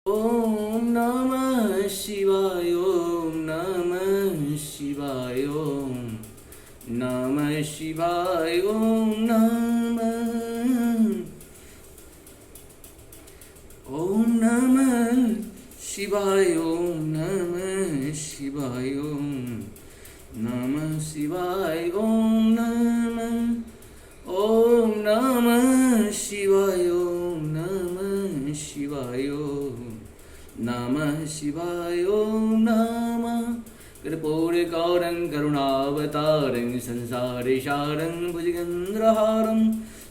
ओम नमः शिवाय ओम नमः शिवाय ओम नमः शिवाय ओम नमः शिवाय ओम नमः शिवाय ओम नमः शिवाय ओम नमः शिवाय ओम नमः शिवाय ओम नमः शिवाय ओम नमः कर्पूरगौरं करुणावतारं संसारसारं भुजगेन्द्रहारं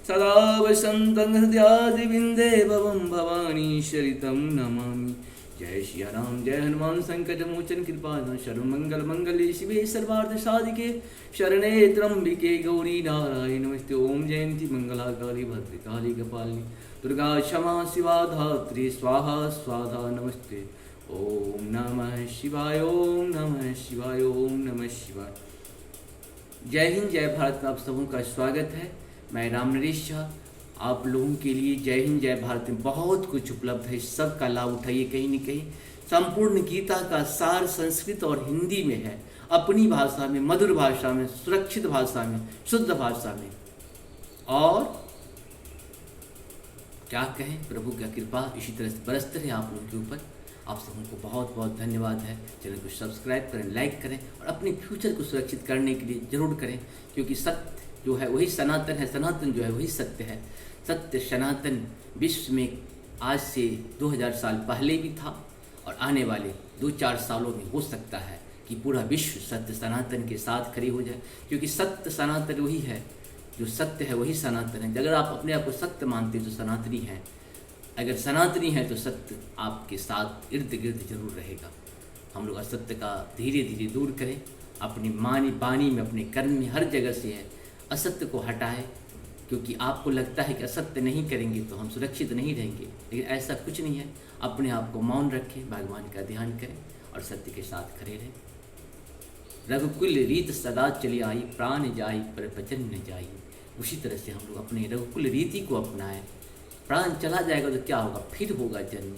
सदा वसन्तं हृदयादिविन्दे भवं भवानी शरितं नमामि। जय श्री राम जय हनुमान संकट मोचन कृपा सर्वमंगल मंगले शिवे सर्वार्थ साधिके शरणे त्र्यंबिके गौरी नारायण नमस्ते। ओम जयंती मंगला काली भद्रकाली कपालिनी दुर्गा क्षमा शिवा धात्री स्वाहा स्वाहा नमस्ते। ओम नमः शिवाय ओम नमः शिवाय ओम नमः शिवाय। जय हिंद जय भारत में आप सबों का स्वागत है। मैं राम नरेश झा आप लोगों के लिए जय हिंद जय भारत में बहुत कुछ उपलब्ध है, सब का लाभ उठाइए। कहीं न कहीं संपूर्ण गीता का सार संस्कृत और हिंदी में है, अपनी भाषा में, मधुर भाषा में, सुरक्षित भाषा में, शुद्ध भाषा में। और क्या कहें, प्रभु की कृपा इसी तरह से बरसते रहे आप लोगों के ऊपर। आप सबों को बहुत बहुत धन्यवाद है। चैनल को सब्सक्राइब करें, लाइक करें और अपने फ्यूचर को सुरक्षित करने के लिए जरूर करें, क्योंकि सत्य जो है वही सनातन है, सनातन जो है वही सत्य है। सत्य सनातन विश्व में आज से 2000 साल पहले भी था और आने वाले 2-4 सालों में हो सकता है कि पूरा विश्व सत्य सनातन के साथ खड़ी हो जाए, क्योंकि सत्य सनातन वही है, जो सत्य है वही सनातन है। अगर आप अपने आप को सत्य मानते तो सनातनी हैं, अगर सनातनी है तो सत्य आपके साथ इर्द गिर्द जरूर रहेगा। हम लोग असत्य का धीरे धीरे दूर करें, अपनी बानी में, अपने कर्म में, हर जगह से है असत्य को हटाएं, क्योंकि आपको लगता है कि असत्य नहीं करेंगे तो हम सुरक्षित नहीं रहेंगे, लेकिन ऐसा कुछ नहीं है। अपने आप को मौन रखें, भगवान का ध्यान करें और सत्य के साथ खड़े रहें। रघुकुल रीत सदा चली आई, प्राण जाई पर वचन न जाई। उसी तरह से हम लोग अपने रघुकुल रीति को अपनाएं। प्राण चला जाएगा तो क्या होगा, फिर होगा जन्म।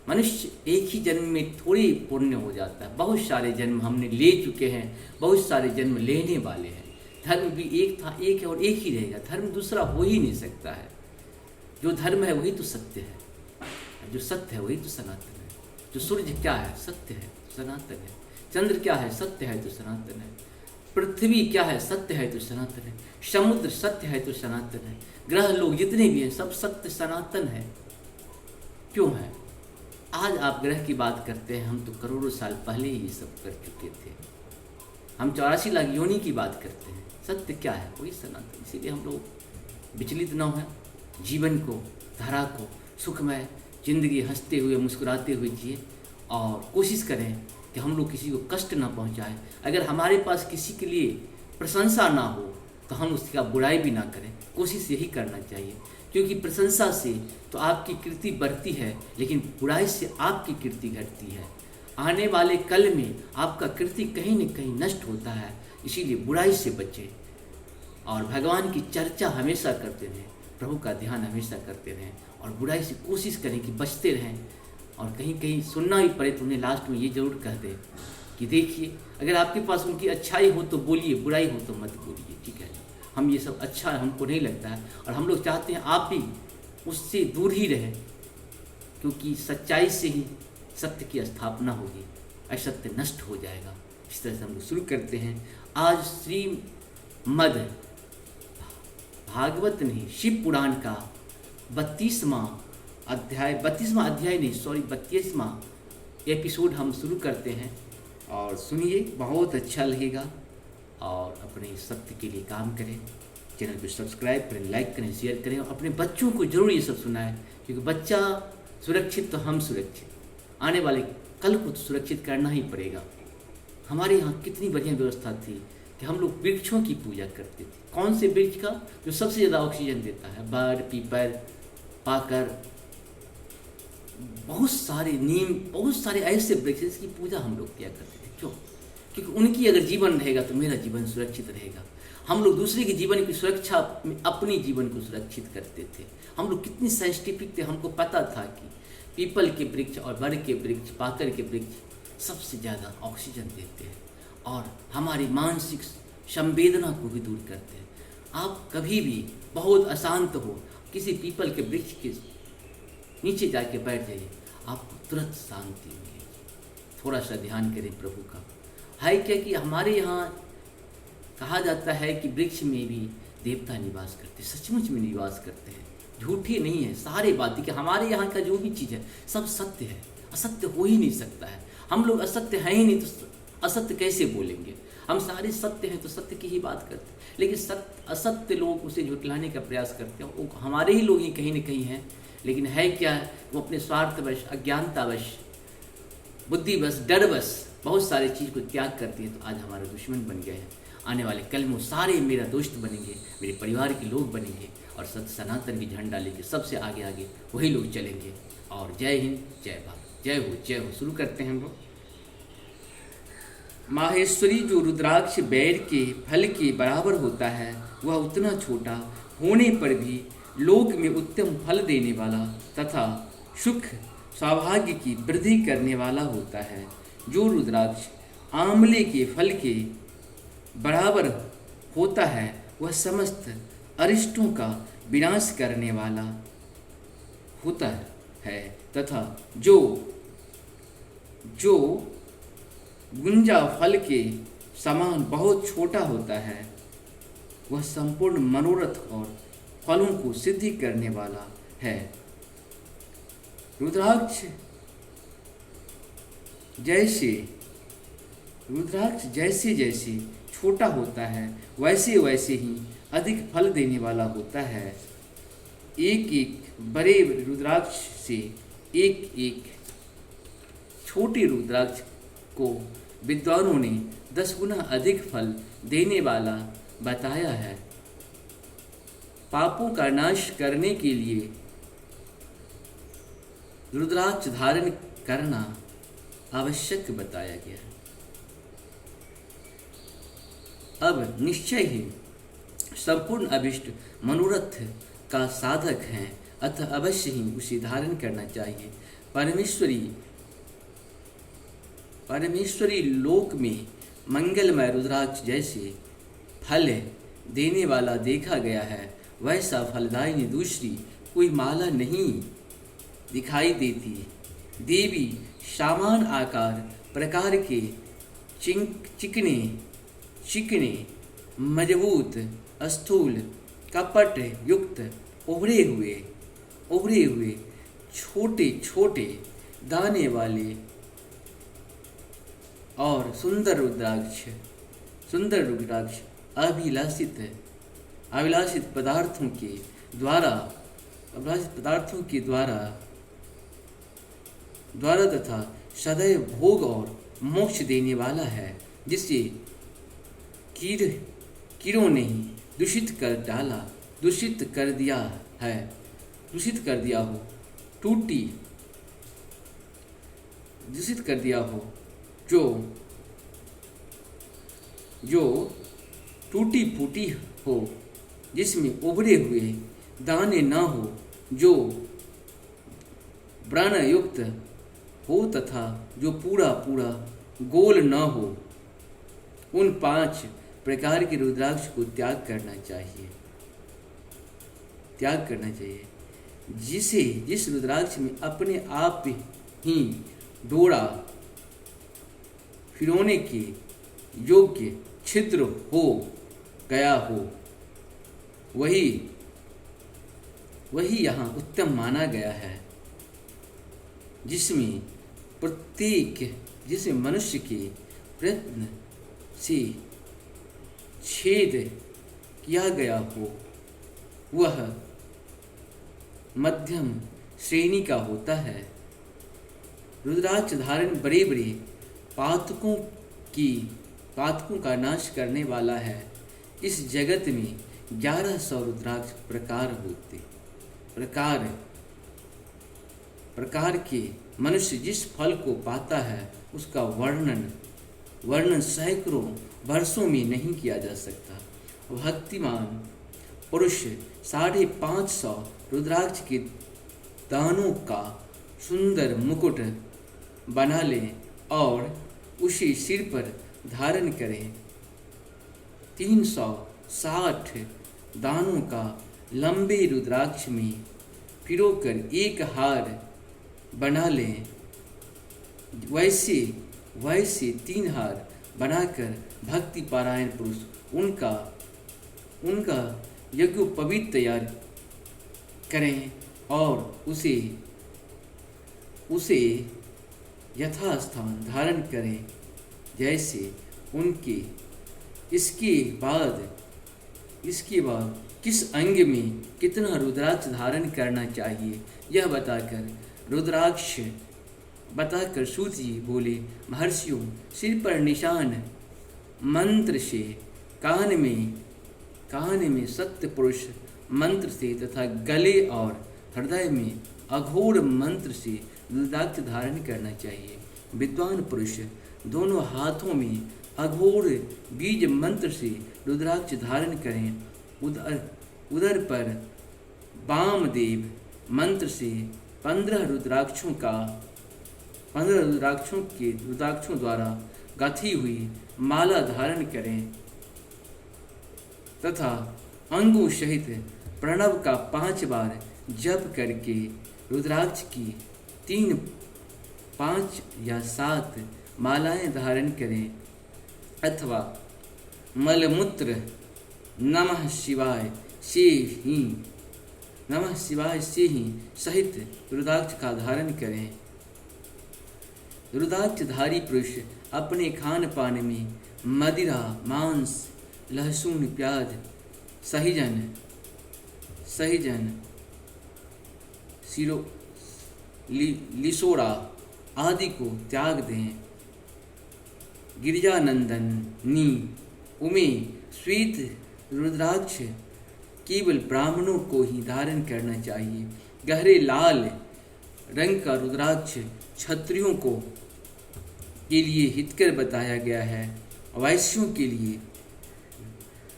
मनुष्य एक ही जन्म में थोड़ी पुण्य हो जाता है, बहुत सारे जन्म हमने ले चुके हैं, बहुत सारे जन्म लेने वाले हैं। धर्म भी एक था, एक है और एक ही रहेगा, धर्म दूसरा हो ही नहीं सकता है। जो धर्म है वही तो सत्य है, जो सत्य है वही तो सनातन है। जो सूर्य क्या है, सत्य है, सनातन है। चंद्र क्या है, सत्य है तो सनातन है। पृथ्वी क्या है, सत्य है तो सनातन है। समुद्र सत्य है तो सनातन है। ग्रह लोग जितने भी हैं सब सत्य सनातन है। क्यों है? आज आप ग्रह की बात करते हैं, हम तो करोड़ों साल पहले ही ये सब कर चुके थे। हम 84 लाख योनि की बात करते हैं। सत्य क्या है, वही सनातन। इसीलिए हम लोग विचलित न हो, जीवन को, धारा को सुखमय जिंदगी हंसते हुए मुस्कुराते हुए जिए और कोशिश करें कि हम लोग किसी को कष्ट ना पहुंचाएं। अगर हमारे पास किसी के लिए प्रशंसा ना हो तो हम उसका बुराई भी ना करें, कोशिश यही करना चाहिए, क्योंकि प्रशंसा से तो आपकी कीर्ति बढ़ती है, लेकिन बुराई से आपकी कीर्ति घटती है। आने वाले कल में आपका कीर्ति कहीं न कहीं नष्ट होता है। इसीलिए बुराई से बचें और भगवान की चर्चा हमेशा करते रहें, प्रभु का ध्यान हमेशा करते रहें और बुराई से कोशिश करें कि बचते रहें। और कहीं कहीं सुनना ही पड़े तो उन्हें लास्ट में ये जरूर कह दें कि देखिए, अगर आपके पास उनकी अच्छाई हो तो बोलिए, बुराई हो तो मत बोलिए, ठीक है। हम ये सब अच्छा हमको नहीं लगता है और हम लोग चाहते हैं आप भी उससे दूर ही रहें, क्योंकि सच्चाई से ही सत्य की स्थापना होगी, असत्य नष्ट हो जाएगा। इस तरह से हम लोग शुरू करते हैं। आज श्रीमद् भागवत नहीं, शिव पुराण का 32वां एपिसोड हम शुरू करते हैं और सुनिए, बहुत अच्छा लगेगा। और अपने सत्य के लिए काम करें, चैनल को सब्सक्राइब करें, लाइक करें, शेयर करें और अपने बच्चों को जरूर ये सब सुनाएं, क्योंकि बच्चा सुरक्षित तो हम सुरक्षित, आने वाले कल को तो सुरक्षित करना ही पड़ेगा। हमारे यहाँ कितनी बढ़िया व्यवस्था थी कि हम लोग वृक्षों की पूजा करते थे। कौन से वृक्ष का? जो सबसे ज़्यादा ऑक्सीजन देता है, बड़, पीपल, पाकर, बहुत सारे नीम, बहुत सारे ऐसे वृक्ष की पूजा हम लोग किया करते थे। क्यों? क्योंकि उनकी अगर जीवन रहेगा तो मेरा जीवन सुरक्षित रहेगा। हम लोग दूसरे के जीवन की सुरक्षा में अपने जीवन को सुरक्षित करते थे। हम लोग कितनी साइंटिफिक थे, हमको पता था कि पीपल के वृक्ष और बड़ के वृक्ष, पाकर के वृक्ष सबसे ज़्यादा ऑक्सीजन देते हैं और हमारी मानसिक संवेदना को भी दूर करते हैं। आप कभी भी बहुत अशांत हो, किसी पीपल के वृक्ष के नीचे जाके बैठ जाइए, आपको तुरंत शांति मिलेगी। थोड़ा सा ध्यान करें प्रभु का। है क्या कि हमारे यहाँ कहा जाता है कि वृक्ष में भी देवता निवास करते, सचमुच में निवास करते हैं, झूठी नहीं है। सारे बातें कि हमारे यहाँ का जो भी चीज़ है सब सत्य है, असत्य हो ही नहीं सकता है। हम लोग असत्य हैं ही नहीं तो असत्य कैसे बोलेंगे? हम सारे सत्य हैं तो सत्य की ही बात करते हैं, लेकिन सत्य असत्य लोग उसे झुटलाने का प्रयास करते हैं। वो हमारे ही लोग ही कहीं न कहीं हैं, लेकिन है क्या, वो अपने स्वार्थवश, अज्ञानतावश, बुद्धिवश, डरवश बहुत सारी चीज़ को त्याग करती है, तो आज हमारे दुश्मन बन गए हैं। आने वाले कल में सारे मेरा दोस्त बनेंगे, मेरे परिवार के लोग बनेंगे और सत्य सनातन की झंडा लेके सबसे आगे आगे वही लोग चलेंगे। और जय हिंद, जय भारत, जय हो, जय हो। शुरू करते हैं हम लोग। माहेश्वरी जो रुद्राक्ष बैर के फल के बराबर होता है, वह उतना छोटा होने पर भी लोक में उत्तम फल देने वाला तथा सुख सौभाग्य की वृद्धि करने वाला होता है। जो रुद्राक्ष आंवले के फल के बराबर होता है, वह समस्त अरिष्टों का विनाश करने वाला होता है तथा जो गुंजा फल के समान बहुत छोटा होता है, वह संपूर्ण मनोरथ और फलों को सिद्धि करने वाला है। रुद्राक्ष जैसे जैसे छोटा होता है, वैसे वैसे ही अधिक फल देने वाला होता है। एक एक बड़े रुद्राक्ष से एक एक छोटे रुद्राक्ष को विद्वानों ने 10 गुना अधिक फल देने वाला बताया है। पापों का नाश करने के लिए रुद्राक्ष धारण करना आवश्यक बताया गया है। अब निश्चय ही संपूर्ण अभिष्ट मनोरथ का साधक है, अतः अवश्य ही उसे धारण करना चाहिए। परमेश्वरी लोक में मंगलमय रुद्राक्ष जैसे फल देने वाला देखा गया है, वैसा फलदायिनी दूसरी कोई माला नहीं दिखाई देती। देवी समान आकार प्रकार के चिकने मजबूत स्थूल कपट युक्त उभरे हुए छोटे छोटे दाने वाले और सुंदर रुद्राक्ष अभिलाषित पदार्थों के द्वारा तथा सदैव भोग और मोक्ष देने वाला है, जिसे कीड़ों ने दूषित कर दिया हो, जो टूटी फूटी हो, जिसमें उभरे हुए दाने न हो, जो व्रण युक्त हो तथा जो पूरा गोल न हो, उन 5 प्रकार के रुद्राक्ष को त्याग करना चाहिए। जिस रुद्राक्ष में अपने आप ही डोरा फिरोने के योग्य छिद्र हो गया हो, वही यहाँ उत्तम माना गया है। जिसमें मनुष्य के प्रयत्न से छेद किया गया हो, वह मध्यम श्रेणी का होता है। रुद्राक्ष धारण बड़े पातकों का नाश करने वाला है। इस जगत में 1100 रुद्राक्ष प्रकार के मनुष्य जिस फल को पाता है, उसका वर्णन सैकड़ों वर्षों में नहीं किया जा सकता। भक्तिमान पुरुष 550 रुद्राक्ष के दानों का सुंदर मुकुट बना लें और उसे सिर पर धारण करें। 360 दानों का लंबे रुद्राक्ष में पिरोकर एक हार बना लें। वैसे 3 हार बनाकर भक्ति पारायण पुरुष उनका यज्ञोपवीत तैयार करें और उसे यथास्थान धारण करें जैसे उनके। इसके बाद किस अंग में कितना रुद्राक्ष धारण करना चाहिए यह बताकर सूत जी बोले, महर्षियों, सिर पर निशान मंत्र से, कान में सत्य पुरुष मंत्र से तथा गले और हृदय में अघोर मंत्र से रुद्राक्ष धारण करना चाहिए। विद्वान पुरुष दोनों हाथों में अघोर बीज मंत्र से रुद्राक्ष धारण करें। उदर पर वामदेव मंत्र से 15 रुद्राक्षों द्वारा गाथी हुई माला धारण करें तथा अंगों सहित प्रणव का 5 बार जप करके रुद्राक्ष की 3, 5 या 7 मालाएं धारण करें अथवा मलमूत्र नमः शिवाय से ही सहित रुद्राक्ष का धारण करें। रुद्राक्षधारी पुरुष अपने खान पान में मदिरा, मांस, लहसुन, प्याज, सहीजन, लिसोड़ा आदि को त्याग दें। गिरिजानंदनी उमे श्वेत रुद्राक्ष केवल ब्राह्मणों को ही धारण करना चाहिए। गहरे लाल रंग का रुद्राक्ष क्षत्रियों के लिए हितकर बताया गया है। वैश्यों के लिए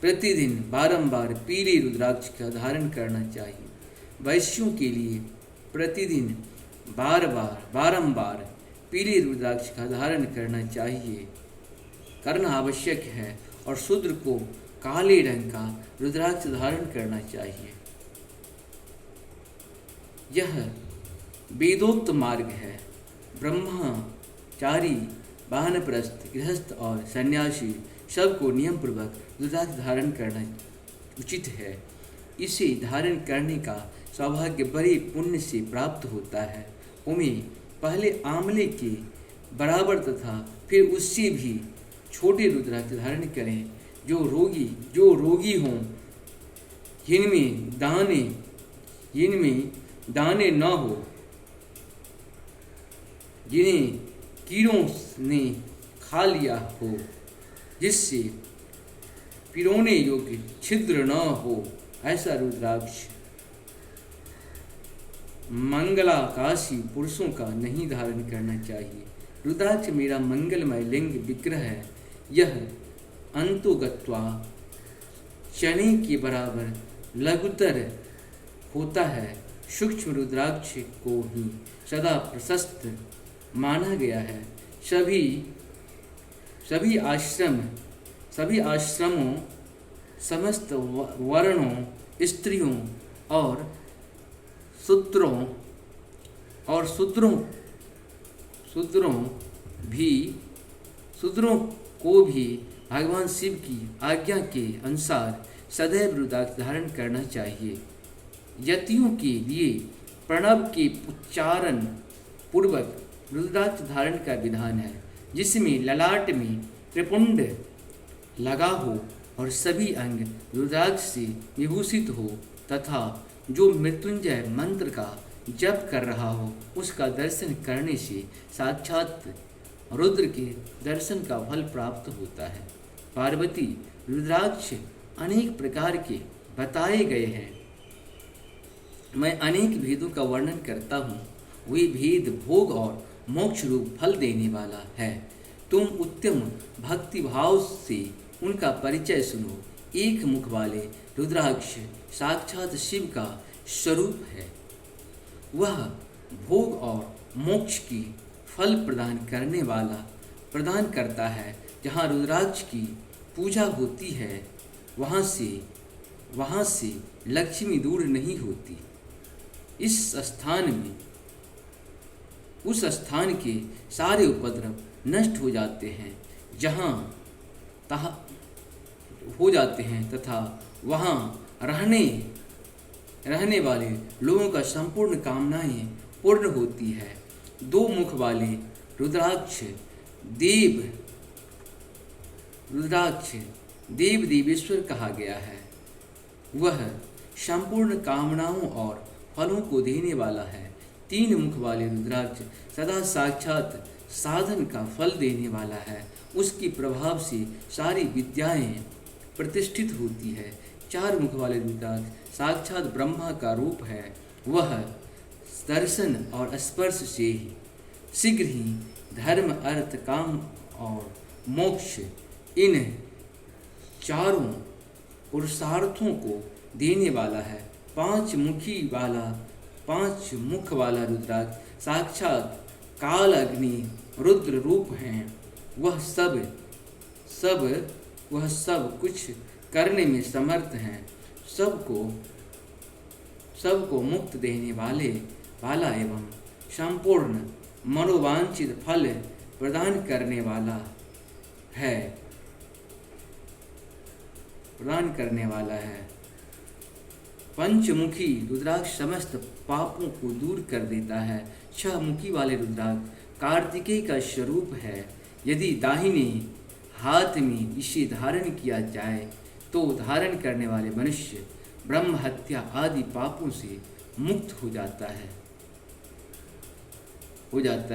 प्रतिदिन बारंबार पीले रुद्राक्ष का धारण करना चाहिए। वैश्यों के लिए प्रतिदिन बारंबार पीले रुद्राक्ष का धारण करना आवश्यक है और शूद्र को काले रंग का रुद्राक्ष धारण करना चाहिए। यह वेदोक्त मार्ग है। ब्रह्मचारी, वानप्रस्थ, गृहस्थ और सन्यासी सबको नियम पूर्वक रुद्राक्ष धारण करना उचित है। इसे धारण करने का सौभाग्य बड़े पुण्य से प्राप्त होता है। उन्हें पहले आंवले के बराबर तथा फिर उससे भी छोटे रुद्राक्ष धारण करें। जो रोगी हों, जिनमें दाने न हो, जिन्हें कीड़ों ने खा लिया हो, जिससे पिरोने योग्य छिद्र न हो, ऐसा रुद्राक्ष मंगलाकाशी पुरुषों का नहीं धारण करना चाहिए। रुद्राक्ष मेरा मंगलमय लिंग विग्रह है। यह अंतोगत्वा चने के बराबर लघुतर होता है। सूक्ष्म रुद्राक्ष को ही सदा प्रशस्त माना गया है। सभी आश्रमों, समस्त वर्णों, स्त्रियों और शूद्रों को भी भगवान शिव की आज्ञा के अनुसार सदैव रुद्राक्ष धारण करना चाहिए। यतियों के लिए प्रणव के उच्चारण पूर्वक रुद्राक्ष धारण का विधान है, जिसमें ललाट में त्रिपुंड लगा हो और सभी अंग रुद्राक्ष से विभूषित हो तथा जो मृत्युंजय मंत्र का जप कर रहा हो उसका दर्शन करने से साक्षात रुद्र के दर्शन का फल प्राप्त होता है। पार्वती, रुद्राक्ष अनेक प्रकार के बताए गए हैं। मैं अनेक भेदों का वर्णन करता हूँ। वे भेद भोग और मोक्ष रूप फल देने वाला है। तुम उत्तम भक्ति भाव से उनका परिचय सुनो। एक मुख वाले रुद्राक्ष साक्षात शिव का स्वरूप है। वह भोग और मोक्ष की फल प्रदान करता है। जहाँ रुद्राक्ष की पूजा होती है वहाँ से लक्ष्मी दूर नहीं होती। उस स्थान के सारे उपद्रव नष्ट हो जाते हैं तथा वहाँ रहने वाले लोगों का संपूर्ण कामनाएं पूर्ण होती है। 2 मुख वाले रुद्राक्ष देव देवेश्वर कहा गया है। वह संपूर्ण कामनाओं और फलों को देने वाला है। 3 मुख वाले रुद्राक्ष सदा साक्षात साधन का फल देने वाला है। उसके प्रभाव से सारी विद्याएं प्रतिष्ठित होती है। 4 मुख वाले रुद्राक्ष साक्षात ब्रह्मा का रूप है। वह दर्शन और स्पर्श से ही शीघ्र ही धर्म, अर्थ, काम और मोक्ष इन 4 पुरुषार्थों को देने वाला है। 5 मुख वाला रुद्राक्ष साक्षात काल, अग्नि, रुद्र रूप हैं। वह सब कुछ करने में समर्थ हैं। सबको मुक्त देने वाला एवं संपूर्ण मनोवांछित फल प्रदान करने वाला है। पंचमुखी रुद्राक्ष समस्त पापों को दूर कर देता है। 6 मुखी वाले रुद्राक्ष कार्तिकेय का स्वरूप है। यदि दाहिने हाथ में इसे धारण किया जाए तो धारण करने वाले मनुष्य ब्रह्म हत्या आदि पापों से मुक्त हो जाता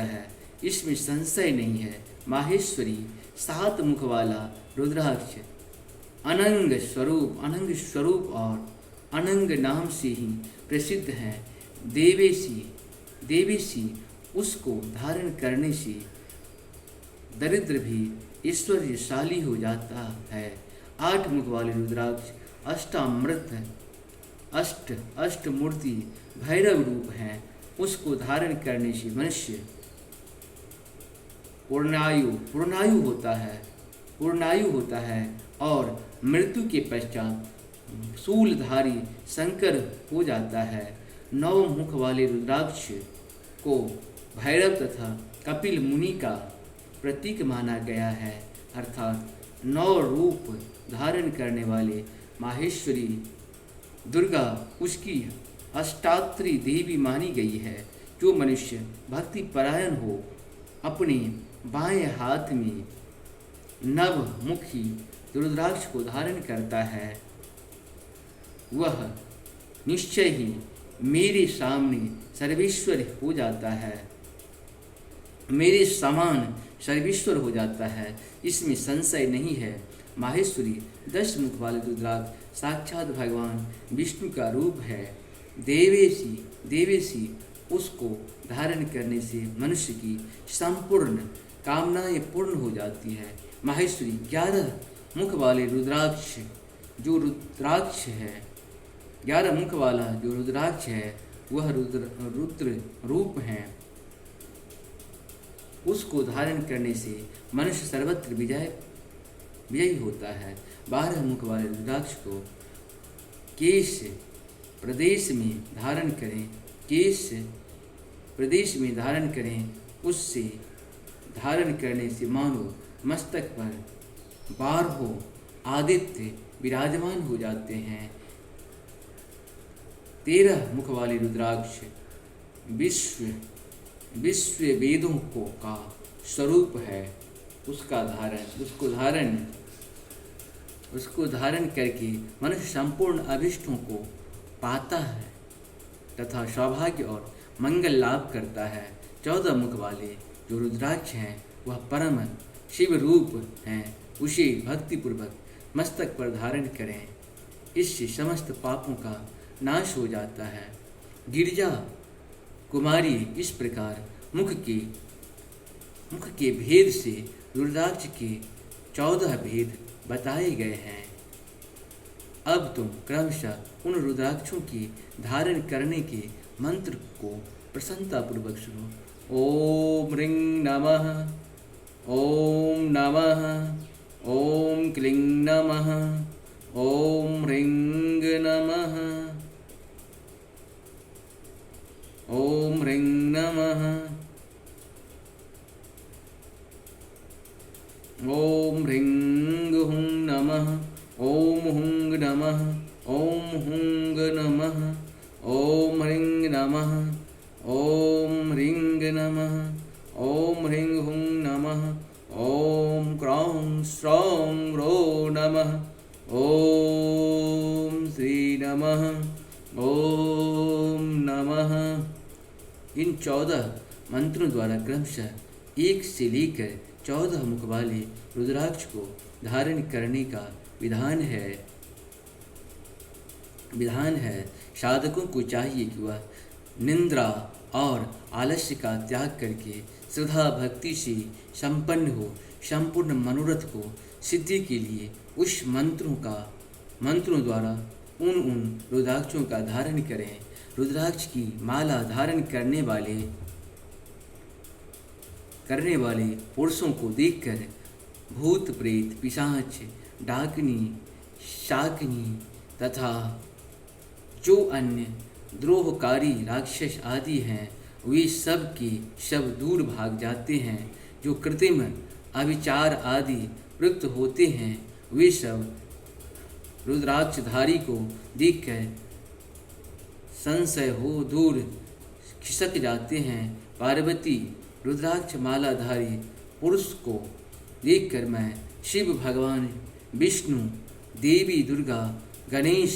है। इसमें संशय नहीं है। माहेश्वरी 7 मुख वाला रुद्राक्ष अनंग स्वरूप और अनंग नाम से ही प्रसिद्ध है। देवेशी उसको धारण करने से दरिद्र भी ऐश्वर्यशाली हो जाता है। 8 मुख वाले रुद्राक्ष अष्टमूर्ति भैरव रूप हैं। उसको धारण करने से मनुष्य पूर्णायु होता है और मृत्यु के पश्चात शूलधारी शंकर हो जाता है। 9 मुख वाले रुद्राक्ष को भैरव तथा कपिल मुनि का प्रतीक माना गया है। अर्थात 9 रूप धारण करने वाले माहेश्वरी दुर्गा उसकी अष्टात्री देवी मानी गई है। जो मनुष्य भक्ति परायण हो अपने बाएं हाथ में नवमुखी रुद्राक्ष को धारण करता है वह निश्चय ही मेरे सामने सर्वेश्वर हो जाता है, मेरे समान सर्वेश्वर हो जाता है। इसमें संशय नहीं है। माहेश्वरी 10 मुख वाले रुद्राक्ष साक्षात भगवान विष्णु का रूप है। देवेशी उसको धारण करने से मनुष्य की संपूर्ण कामनाएं पूर्ण हो जाती है। माहेश्वरी 11 मुख वाले रुद्राक्ष जो रुद्राक्ष है 11 मुख वाला जो रुद्राक्ष है वह रुद्र रूप है। उसको धारण करने से मनुष्य सर्वत्र विजयी होता है। 12 मुख वाले रुद्राक्ष को केश प्रदेश में धारण करें उससे धारण करने से मानो मस्तक पर 12 आदित्य विराजमान हो जाते हैं। 13 मुख वाले रुद्राक्ष विश्व वेदों का स्वरूप है। उसको धारण करके मनुष्य संपूर्ण अभिष्टों को पाता है तथा सौभाग्य और मंगल लाभ करता है। 14 मुख वाले जो रुद्राक्ष हैं वह परम शिव रूप हैं। उसे भक्तिपूर्वक मस्तक पर धारण करें, इससे समस्त पापों का नाश हो जाता है। गिरिजा कुमारी इस प्रकार मुख के भेद से रुद्राक्ष के 14 भेद बताए गए हैं। अब तुम क्रमशः उन रुद्राक्षों के धारण करने के मंत्र को प्रसन्नतापूर्वक सुनो। ओम ह्रीं नमः, ओम नमः, ओम क्लीं नमः, ओम ह्रीं नमः, ओम ह्रीं नमः, ओम ह्रीं हुं नमः, ओम हुं नमः, ओम हुं नमः, ओम ह्रीं नमः, ओम ह्रीं नमः, ओम ह्रीं हुं नमः, ओम क्रौं श्रौं रो नमः, ओम श्री नमः, ओम नमः। इन 14 मंत्रों द्वारा क्रमशः 1 से लेकर 14 मुख वाले रुद्राक्ष को धारण करने का विधान है। साधकों को चाहिए कि वह निंद्रा और आलस्य का त्याग करके श्रद्धा भक्ति से संपन्न हो संपूर्ण मनोरथ को सिद्धि के लिए उस मंत्रों द्वारा उन रुद्राक्षों का धारण करें। रुद्राक्ष की माला धारण करने वाले पुरुषों को देखकर भूत प्रेत पिशाच डाकनी शाकनी तथा जो अन्य द्रोहकारी राक्षस आदि हैं वे सब के सब दूर भाग जाते हैं। जो कृत्रिम अविचार आदि प्रयुक्त होते हैं वे सब रुद्राक्षधारी को देखकर संशय हो दूर खिसक जाते हैं। पार्वती रुद्राक्ष मालाधारी पुरुष को देखकर मैं शिव भगवान विष्णु देवी दुर्गा गणेश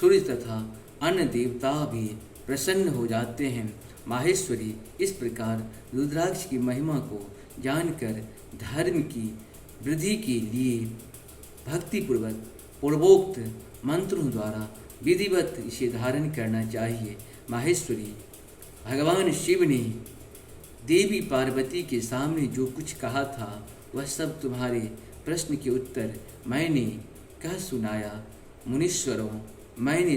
सूर्य तथा अन्य देवता भी प्रसन्न हो जाते हैं। माहेश्वरी इस प्रकार रुद्राक्ष की महिमा को जानकर धर्म की वृद्धि के लिए भक्तिपूर्वक पूर्वोक्त मंत्रों द्वारा विधिवत इसे धारण करना चाहिए। माहेश्वरी भगवान शिव ने देवी पार्वती के सामने जो कुछ कहा था वह सब तुम्हारे प्रश्न के उत्तर मैंने कह सुनाया। मुनीश्वरों, मैंने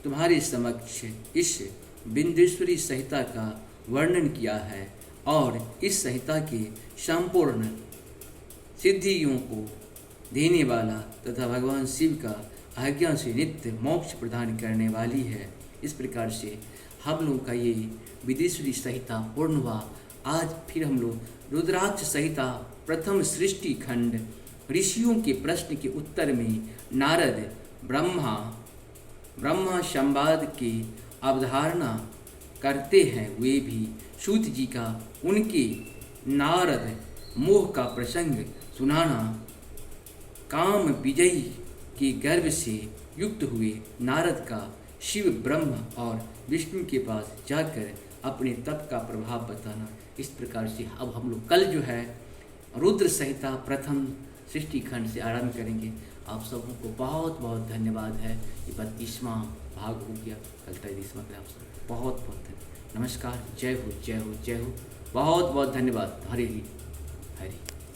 तुम्हारे समक्ष इस बिंदेश्वरी संहिता का वर्णन किया है और इस संहिता के संपूर्ण सिद्धियों को देने वाला तथा भगवान शिव का आज्ञा से नित्य मोक्ष प्रदान करने वाली है। इस प्रकार से हम लोग का ये विदेश्वरी संहिता पूर्ण हुआ। आज फिर हम लोग रुद्राक्ष संहिता प्रथम सृष्टि खंड ऋषियों के प्रश्न के उत्तर में नारद ब्रह्मा संवाद की अवधारणा करते हैं। वे भी सूत जी का उनके नारद मोह का प्रसंग सुनाना। काम विजयी के गर्भ से युक्त हुए नारद का शिव ब्रह्म और विष्णु के पास जाकर अपने तप का प्रभाव बताना। इस प्रकार से अब हम लोग कल जो है रुद्र संहिता प्रथम सृष्टि खंड से आरंभ करेंगे। आप सबों को बहुत बहुत धन्यवाद है। ये 32वां भाग हो गया, कल 33वां पे आप सब बहुत बहुत नमस्कार। जय हो जय हो जय हो। बहुत बहुत धन्यवाद। हरि हरि।